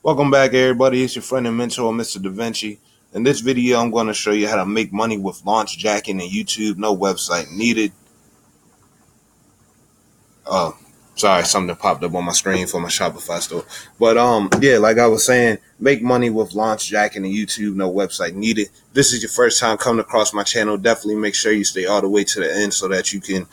Welcome back, everybody. It's your friend and mentor, Mr. Da Vinci. In this video, I'm going to show you how to make money with launch jacking and YouTube. No website needed. Uh, Sorry, something popped up on my screen for my Shopify store. But yeah, like I was saying, make money with launch jacking and YouTube. No website needed. If this is your first time coming across my channel, definitely make sure you stay all the way to the end so that you can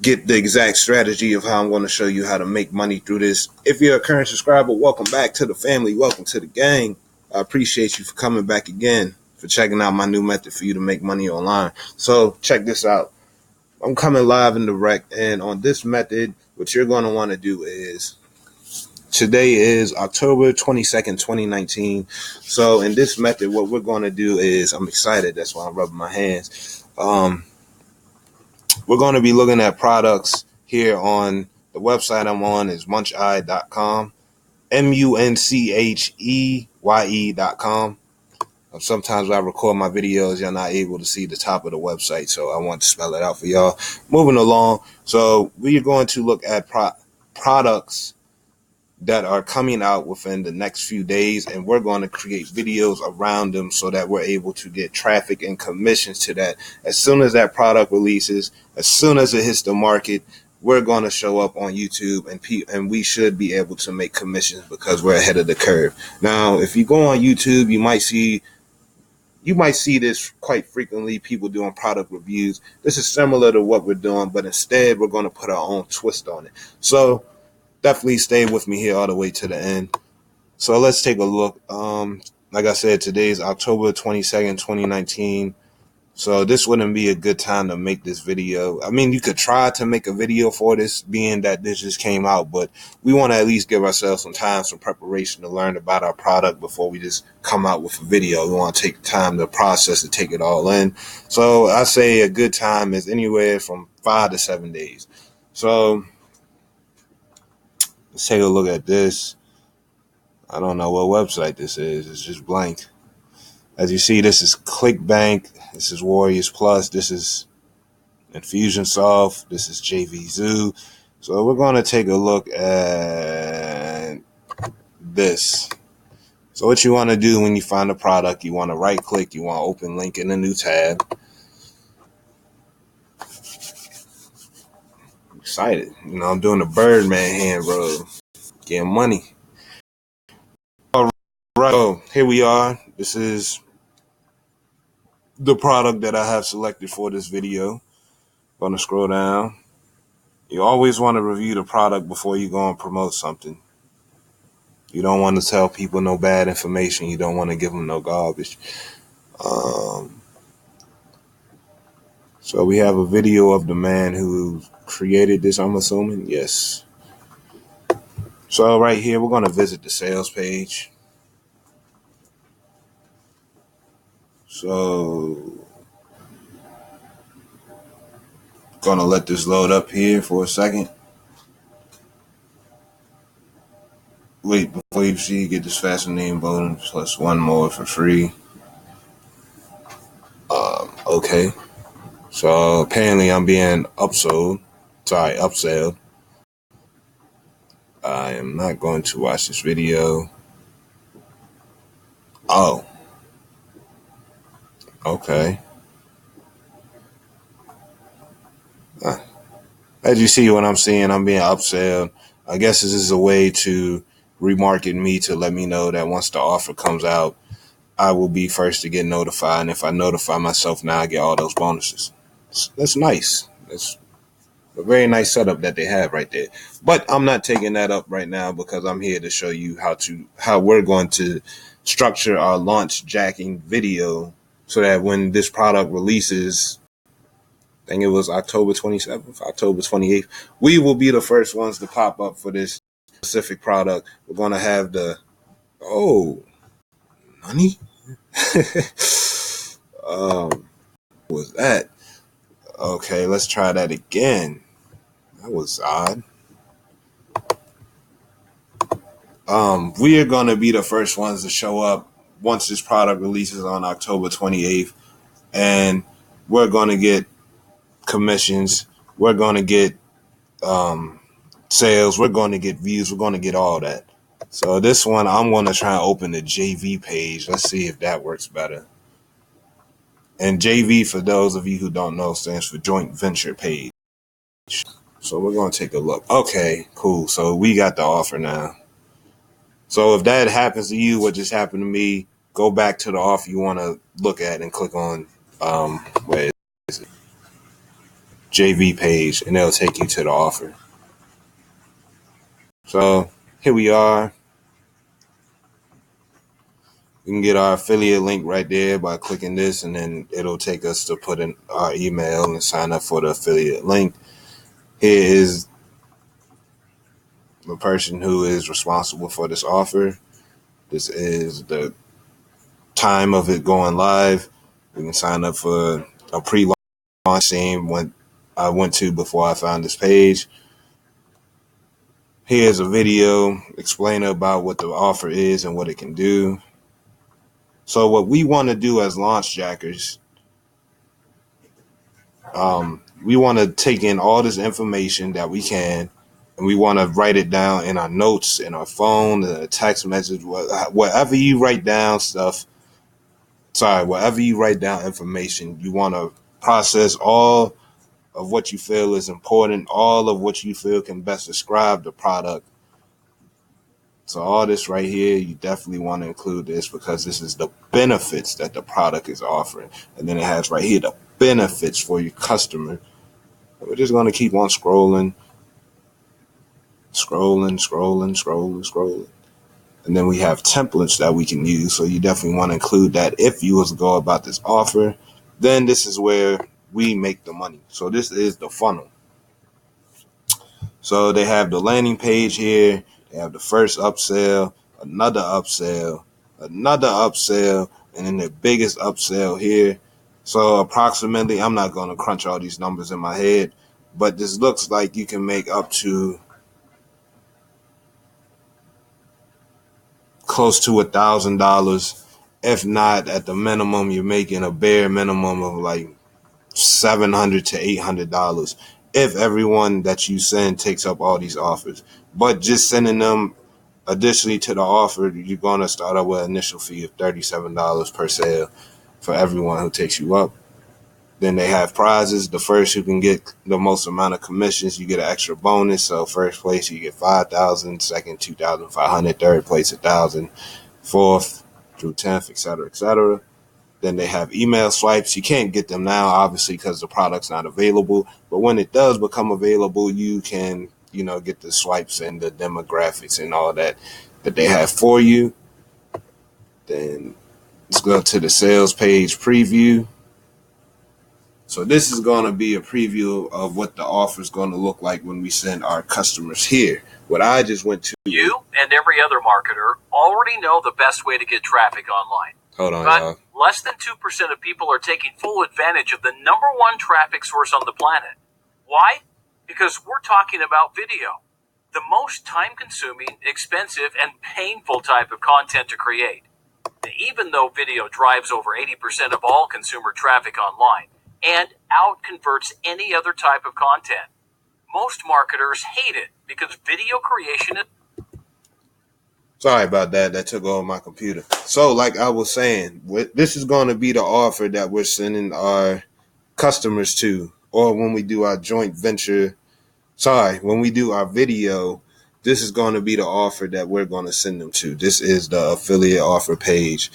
get the exact strategy of how I'm going to show you how to make money through this. If you're a current subscriber, welcome back to the family. Welcome to the gang. I appreciate you for coming back again, for checking out my new method for you to make money online. So check this out. I'm coming live and direct, and on this method, what you're going to want to do is, today is October 22nd, 2019. So in this method, what we're going to do is, I'm excited. That's why I'm rubbing my hands. We're going to be looking at products here on the website I'm on is muncheye.com, muncheye.com. Sometimes when I record my videos, you're not able to see the top of the website, so I want to spell it out for y'all. Moving along, so we are going to look at products that are coming out within the next few days, and we're going to create videos around them so that we're able to get traffic and commissions to that. As soon as that product releases, as soon as it hits the market, we're going to show up on YouTube, and we should be able to make commissions because we're ahead of the curve. Now, if you go on YouTube, you might see this quite frequently, people doing product reviews. This is similar to what we're doing, but instead we're going to put our own twist on it. So definitely stay with me here all the way to the end. So let's take a look. Like I said, today is October 22nd, 2019. So this wouldn't be a good time to make this video. I mean, you could try to make a video for this, being that this just came out, but we want to at least give ourselves some time, some preparation to learn about our product before we just come out with a video. We want to take time to process and take it all in. So I say a good time is anywhere from 5 to 7 days. So let's take a look at this. I don't know what website this is. It's just blank. As you see, this is ClickBank. This is Warriors Plus. This is Infusionsoft. This is JVZoo. So we're going to take a look at this. So what you want to do when you find a product, you want to right click. You want to open link in a new tab. I'm excited. I'm doing the Birdman hand rub. Getting money. All right. So here we are. This is the product that I have selected for this video. Gonna scroll down. You always want to review the product before you go and promote something. You don't want to tell people no bad information. You don't want to give them no garbage. So we have a video of the man who created this, I'm assuming. Yes. So right here, we're going to visit the sales page. So gonna let this load up here for a second. Wait, before you see, get this fascinating bonus plus one more for free. Okay. So apparently I'm being upsold. Upsell. I am not going to watch this video. Oh. Okay. As you see what I'm seeing, I'm being upselled. I guess this is a way to remarket me to let me know that once the offer comes out, I will be first to get notified. And if I notify myself now, I get all those bonuses. That's nice. That's a very nice setup that they have right there. But I'm not taking that up right now because I'm here to show you how we're going to structure our launch jacking video so that when this product releases, I think it was October 27th, October 28th, we will be the first ones to pop up for this specific product. We're going to have money? Was that? Okay, let's try that again. That was odd. We are going to be the first ones to show up once this product releases on October 28th, and we're going to get commissions. We're going to get sales. We're going to get views. We're going to get all that. So this one, I'm going to try and open the JV page. Let's see if that works better. And JV, for those of you who don't know, stands for Joint Venture Page. So we're going to take a look. Okay, cool. So we got the offer now. So if that happens to you, what just happened to me, go back to the offer you want to look at and click on where is it? JV page, and it'll take you to the offer. So here we are. We can get our affiliate link right there by clicking this, and then it'll take us to put in our email and sign up for the affiliate link. Here is the person who is responsible for this offer. This is the time of it going live. We can sign up for a pre-launch scene when I went to before I found this page. Here's a video explaining about what the offer is and what it can do. So what we want to do as launch jackers, we want to take in all this information that we can, and we want to write it down in our notes, in our phone, a text message, whatever you write down stuff. Whatever you write down information, you want to process all of what you feel is important, all of what you feel can best describe the product. So all this right here, you definitely want to include this because this is the benefits that the product is offering. And then it has right here the benefits for your customer. And we're just going to keep on scrolling. And then we have templates that we can use. So you definitely want to include that. If you was to go about this offer, then this is where we make the money. So this is the funnel. So they have the landing page here. They have the first upsell, another upsell, and then the biggest upsell here. So approximately, I'm not going to crunch all these numbers in my head, but this looks like you can make up to close to $1,000. If not, at the minimum, you're making a bare minimum of like $700 to $800 if everyone that you send takes up all these offers. But just sending them additionally to the offer, you're going to start out with an initial fee of $37 per sale for everyone who takes you up. Then they have prizes. The first who can get the most amount of commissions, you get an extra bonus. So first place, you get $5,000, second $2,500, third place $1,000, fourth through 10th, etc., etc. Then they have email swipes. You can't get them now, obviously, because the product's not available. But when it does become available, you can, get the swipes and the demographics and all that they have for you. Then let's go to the sales page preview. So this is going to be a preview of what the offer is going to look like when we send our customers here. What I just went to. You and every other marketer already know the best way to get traffic online. Hold on, but y'all. Less than 2% of people are taking full advantage of the number one traffic source on the planet. Why? Because we're talking about video. The most time-consuming, expensive, and painful type of content to create. Even though video drives over 80% of all consumer traffic online and out-converts any other type of content, most marketers hate it because video creation is... Sorry about that. That took over my computer. So like I was saying, this is going to be the offer that we're sending our customers to, or when we do our joint venture. When we do our video, this is going to be the offer that we're going to send them to. This is the affiliate offer page.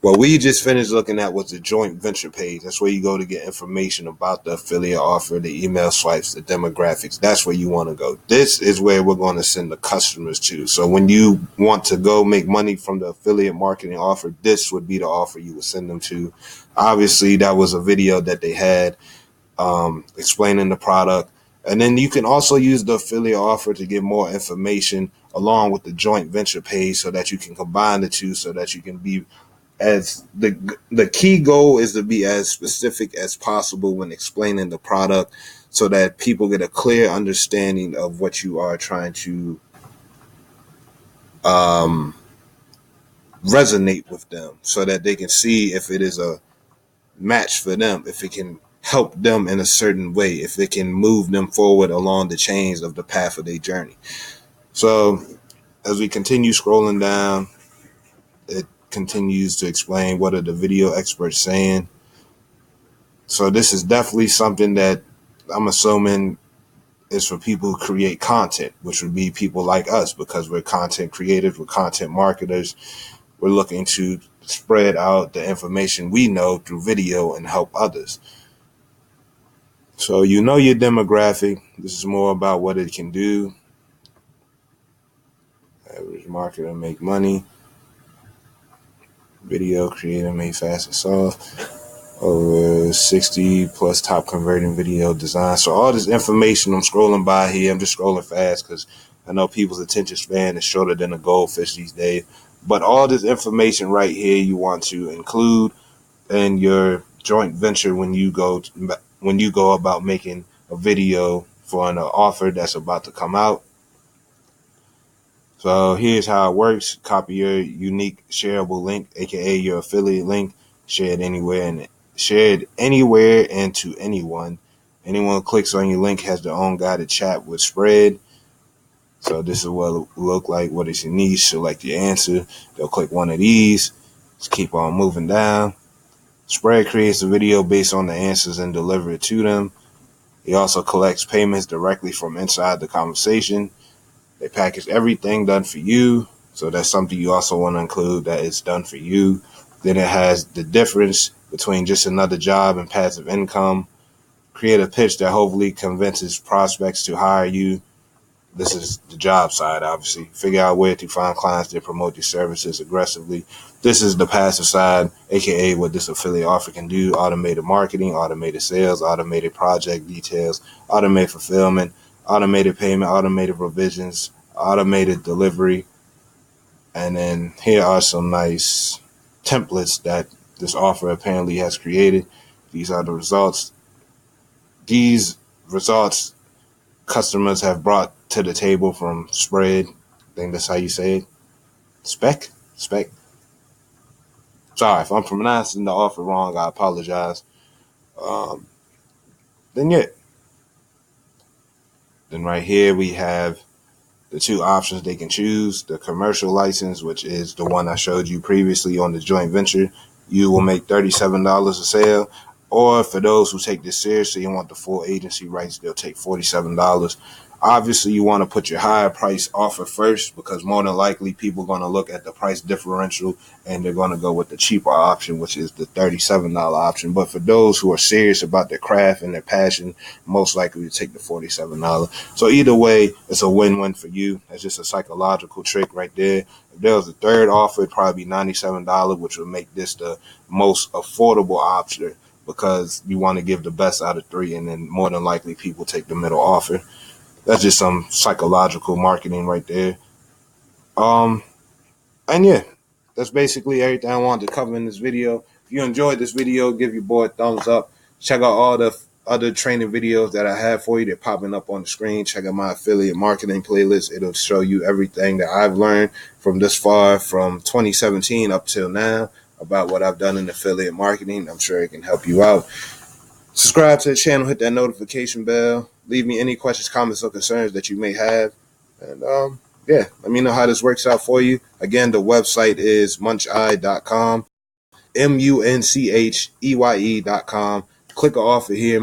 What we just finished looking at was the joint venture page. That's where you go to get information about the affiliate offer, the email swipes, the demographics. That's where you want to go. This is where we're going to send the customers to. So when you want to go make money from the affiliate marketing offer, this would be the offer you would send them to. Obviously, that was a video that they had explaining the product. And then you can also use the affiliate offer to get more information along with the joint venture page so that you can combine the two so that you can be as the key goal is to be as specific as possible when explaining the product so that people get a clear understanding of what you are trying to resonate with them so that they can see if it is a match for them, if it can help them in a certain way, if it can move them forward along the chains of the path of their journey. So As we continue scrolling down, it continues to explain what are the video experts saying. So this is definitely something that I'm assuming is for people who create content, which would be people like us, because we're content creators, we're content marketers. We're looking to spread out the information we know through video and help others. So you know your demographic. This is more about what it can do. Average marketer make money. Video creator made fast and soft. Over 60 plus top converting video design. So all this information I'm scrolling by here, I'm just scrolling fast because I know people's attention span is shorter than a goldfish these days. But all this information right here you want to include in your joint venture when you go about making a video for an offer that's about to come out. So here's how it works. Copy your unique shareable link, aka your affiliate link, share it anywhere and to anyone. Anyone who clicks on your link has their own guided chat with Spread. So this is what it will look like. What is your niche? Select your answer. They'll click one of these. Just keep on moving down. Spread creates a video based on the answers and deliver it to them. He also collects payments directly from inside the conversation. They package everything done for you. So that's something you also want to include, that it's done for you. Then it has the difference between just another job and passive income. Create a pitch that hopefully convinces prospects to hire you. This is the job side, obviously. Figure out where to find clients that promote your services aggressively. This is the passive side, aka what this affiliate offer can do: automated marketing, automated sales, automated project details, automated fulfillment, automated payment, automated revisions, automated delivery. And then here are some nice templates that this offer apparently has created. These are the results. These results customers have brought to the table from Spread. I think that's how you say it. Spec. Sorry if I'm pronouncing the offer wrong. I apologize. Then yeah. Then right here we have the two options they can choose. The commercial license, which is the one I showed you previously on the joint venture. You will make $37 a sale. Or for those who take this seriously and want the full agency rights, they'll take $47. Obviously, you want to put your higher price offer first, because more than likely people are going to look at the price differential and they're going to go with the cheaper option, which is the $37 option. But for those who are serious about their craft and their passion, most likely to take the $47. So either way, it's a win-win for you. That's just a psychological trick right there. If there was a third offer, it'd probably be $97, which would make this the most affordable option, because you want to give the best out of three, and then more than likely people take the middle offer. That's just some psychological marketing right there. And yeah, that's basically everything I wanted to cover in this video. If you enjoyed this video, give your boy a thumbs up. Check out all the other training videos that I have for you. They're popping up on the screen. Check out my affiliate marketing playlist. It'll show you everything that I've learned from this far, from 2017 up till now, about what I've done in affiliate marketing. I'm sure it can help you out. Subscribe to the channel, hit that notification bell. Leave me any questions, comments, or concerns that you may have. And yeah, let me know how this works out for you. Again, the website is muncheye.com, muncheye.com. Click an offer here,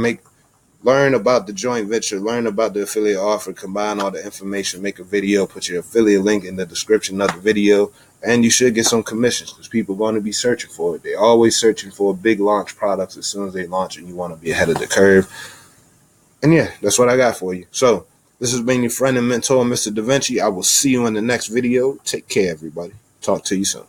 learn about the joint venture, learn about the affiliate offer, combine all the information, make a video, put your affiliate link in the description of the video, and you should get some commissions, because people are going to be searching for it. They're always searching for big launch products as soon as they launch, and you want to be ahead of the curve. And yeah, that's what I got for you. So this has been your friend and mentor, Mr. Da Vinci. I will see you in the next video. Take care, everybody. Talk to you soon.